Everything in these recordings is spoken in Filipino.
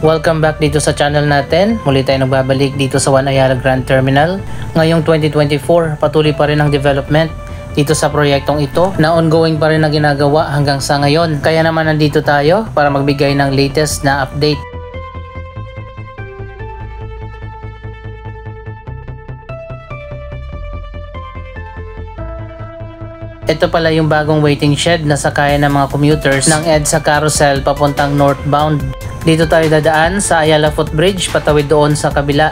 Welcome back dito sa channel natin. Muli tayo nagbabalik dito sa One Ayala Grand Terminal. Ngayong 2024, patuloy pa rin ang development dito sa proyektong ito na ongoing pa rin na ginagawa hanggang sa ngayon. Kaya naman nandito tayo para magbigay ng latest na update. Ito pala yung bagong waiting shed na sakayan ng mga commuters ng EDSA Carousel papuntang northbound. Dito tayo dadaan sa Ayala Footbridge, patawid doon sa kabila.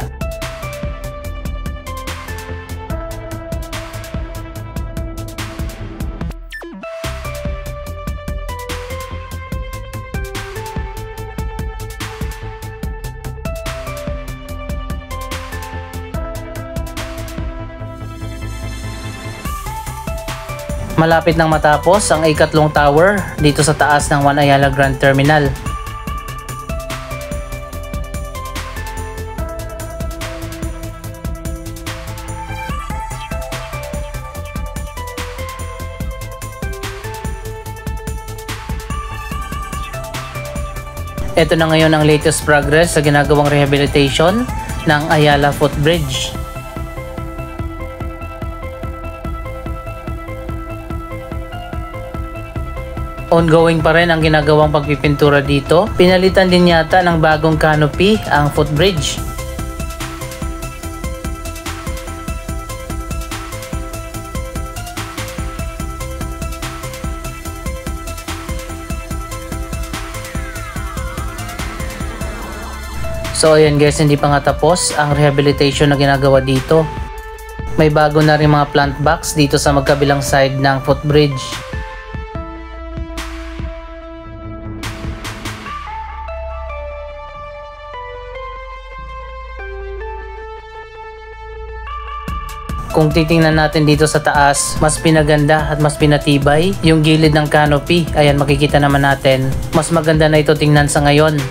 Malapit nang matapos ang ikatlong tower dito sa taas ng One Ayala Grand Terminal. Ito na ngayon ang latest progress sa ginagawang rehabilitation ng Ayala Footbridge. Ongoing pa rin ang ginagawang pagpipintura dito. Pinalitan din yata ng bagong canopy ang footbridge. So ayan guys, hindi pa nga tapos ang rehabilitation na ginagawa dito. May bago na rin mga plant box dito sa magkabilang side ng footbridge. Kung titingnan natin dito sa taas, mas pinaganda at mas pinatibay yung gilid ng canopy. Ayan, makikita naman natin. Mas maganda na ito tingnan sa ngayon.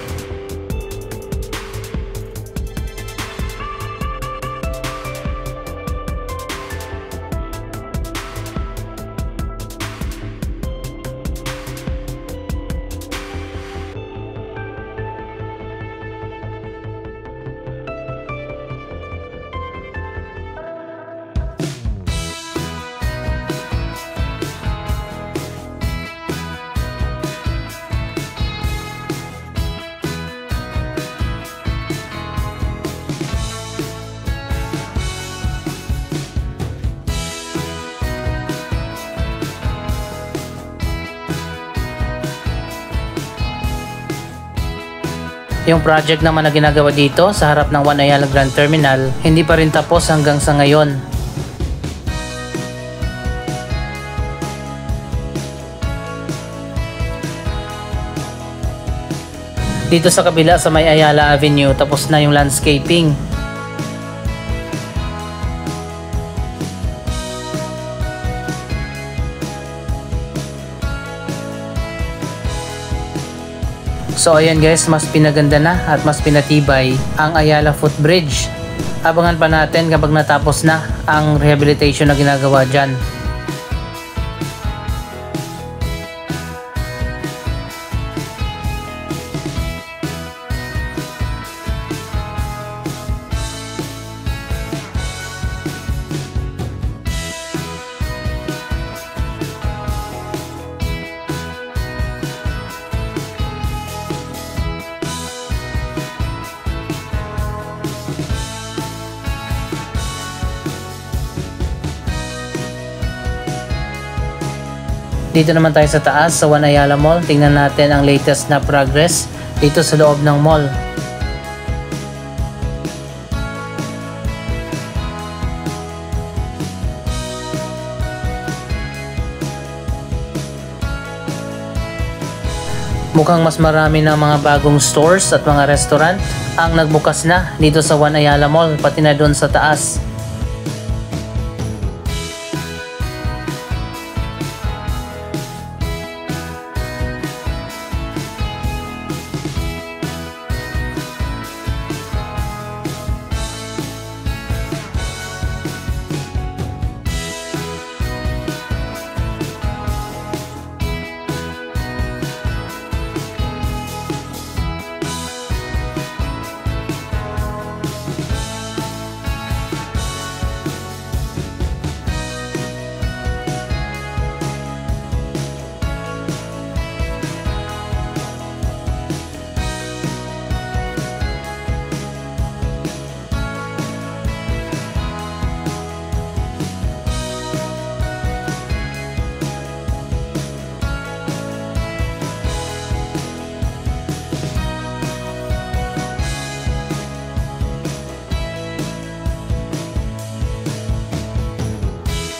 Yung project naman na ginagawa dito sa harap ng One Ayala Grand Terminal, hindi pa rin tapos hanggang sa ngayon. Dito sa kabila sa may Ayala Avenue, tapos na yung landscaping. So ayan guys, mas pinaganda na at mas pinatibay ang Ayala Footbridge. Abangan pa natin kapag natapos na ang rehabilitation na ginagawa dyan. Dito naman tayo sa taas sa One Ayala Mall. Tingnan natin ang latest na progress dito sa loob ng mall. Mukhang mas marami ng mga bagong stores at mga restaurant ang nagbukas na dito sa One Ayala Mall, pati na doon sa taas.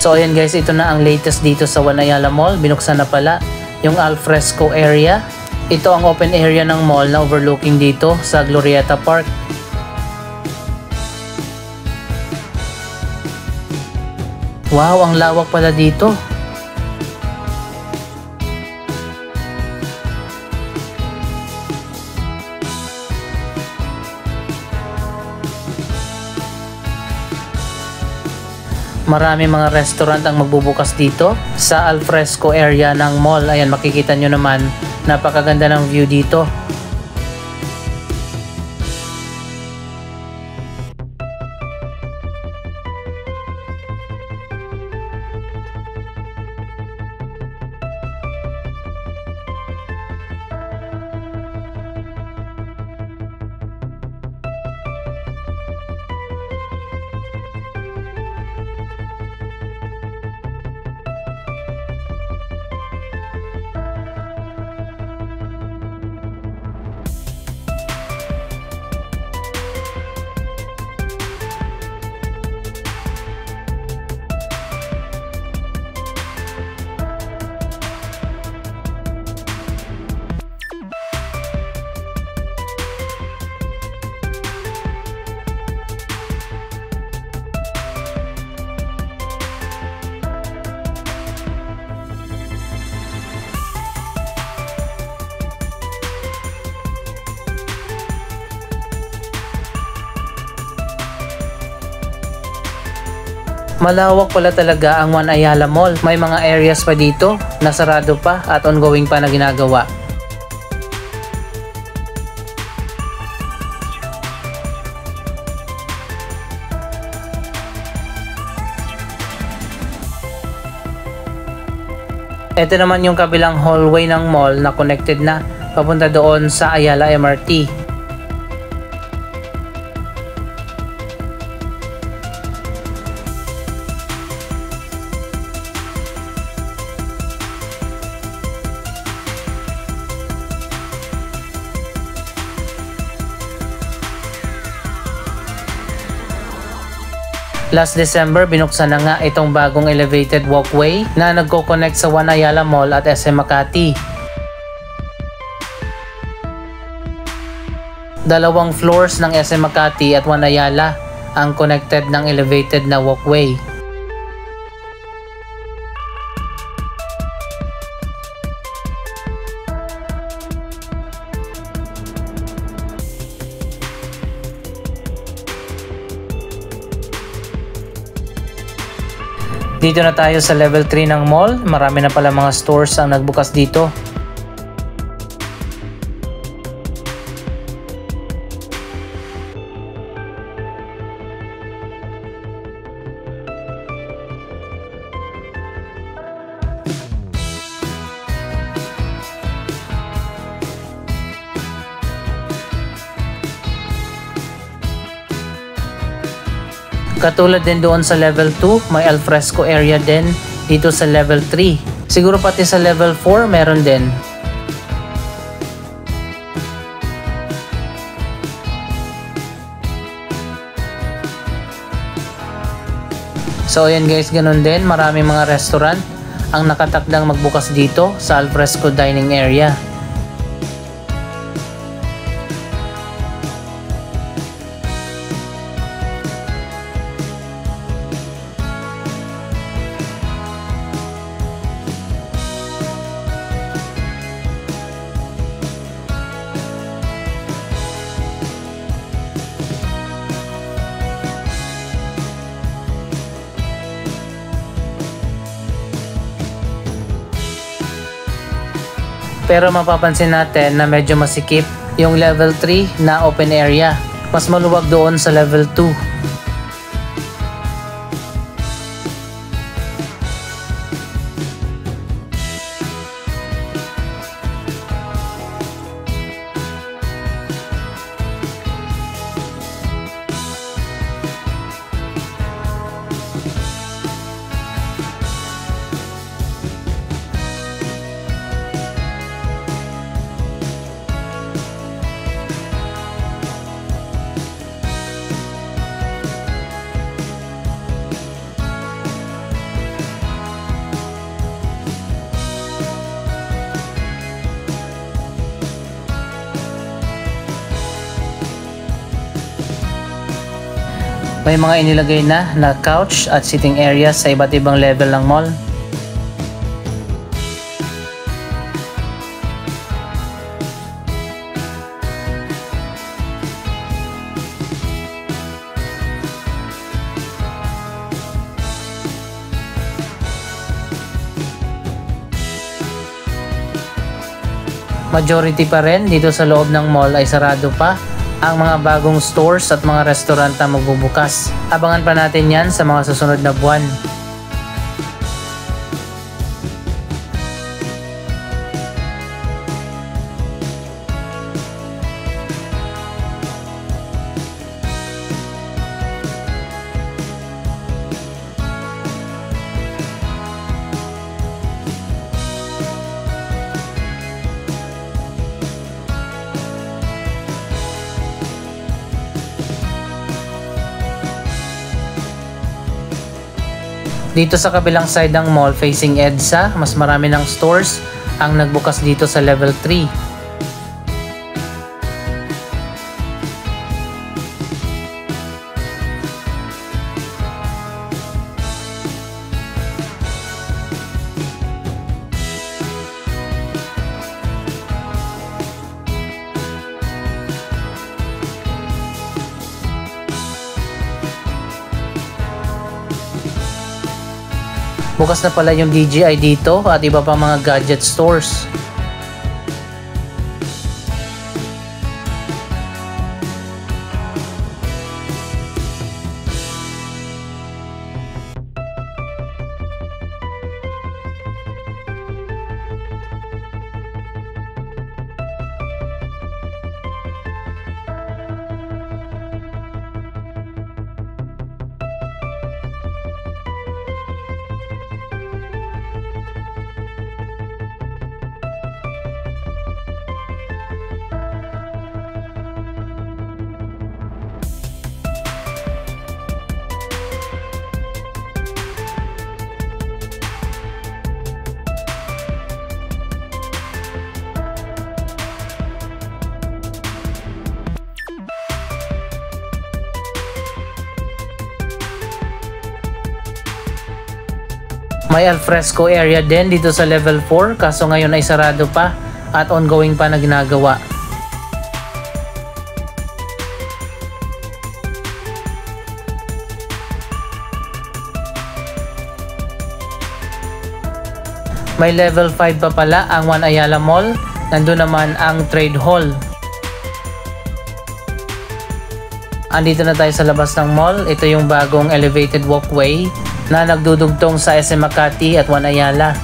So ayan guys, ito na ang latest dito sa One Ayala Mall. Binuksan na pala yung alfresco area. Ito ang open area ng mall na overlooking dito sa Glorieta Park. Wow, ang lawak pala dito. Marami mga restaurant ang magbubukas dito sa alfresco area ng mall. Ayan, makikita nyo naman, napakaganda ng view dito. Malawak pala talaga ang One Ayala Mall. May mga areas pa dito na sarado pa at ongoing pa na ginagawa. Ito naman yung kabilang hallway ng mall na connected na papunta doon sa Ayala MRT. Last December, binuksan na nga itong bagong elevated walkway na nagko-connect sa One Ayala Mall at SM Makati. Dalawang floors ng SM Makati at One Ayala ang connected ng elevated na walkway. Dito na tayo sa level 3 ng mall. Marami na pala mga stores ang nagbukas dito. Katulad din doon sa level 2, may alfresco area din dito sa level 3. Siguro pati sa level 4 meron din. So ayan guys, ganun din, maraming mga restaurant ang nakatakdang magbukas dito sa alfresco dining area. Pero mapapansin natin na medyo masikip yung level 3 na open area. Mas maluwag doon sa level 2. May mga inilagay na couch at sitting areas sa iba't ibang level ng mall. Majority pa rin dito sa loob ng mall ay sarado pa ang mga bagong stores at mga restaurant na magbubukas. Abangan pa natin yan sa mga susunod na buwan. Dito sa kabilang side ng mall facing EDSA, mas marami ng stores ang nagbukas dito sa level 3. Bukas na pala yung DJI dito at iba pa mga gadget stores. May alfresco area din dito sa level 4 kaso ngayon ay sarado pa at ongoing pa na ginagawa. May level 5 pa pala ang One Ayala Mall, nandun naman ang Trade Hall. Andito na tayo sa labas ng mall, ito yung bagong elevated walkway na nagdudugtong sa SM Makati at One Ayala.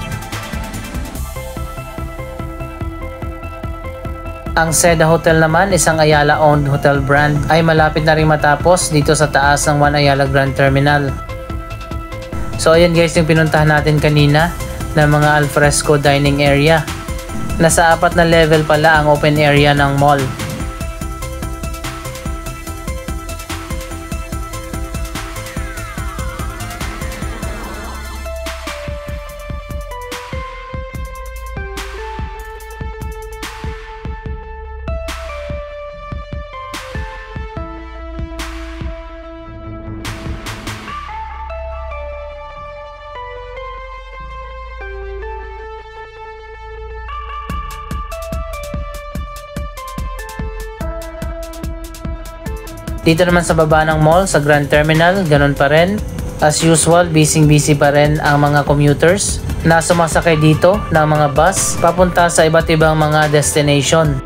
Ang Seda Hotel naman, isang Ayala-owned hotel brand, ay malapit na rin matapos dito sa taas ng One Ayala Grand Terminal. So ayan guys yung pinuntahan natin kanina na mga alfresco dining area. Nasa 4 na level pala ang open area ng mall. Dito naman sa baba ng mall, sa Grand Terminal, ganun pa rin. As usual, busy pa rin ang mga commuters na sumasakay dito ng mga bus papunta sa iba't ibang mga destination.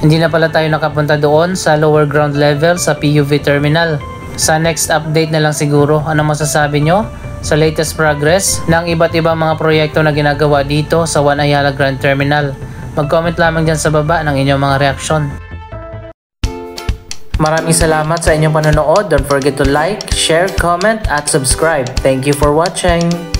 Hindi na pala tayo nakapunta doon sa lower ground level sa PUV Terminal. Sa next update na lang siguro. Ano masasabi nyo sa latest progress ng iba't ibang mga proyekto na ginagawa dito sa One Ayala Grand Terminal? Mag-comment lamang dyan sa baba ng inyong mga reaksyon. Maraming salamat sa inyong panonood. Don't forget to like, share, comment at subscribe. Thank you for watching.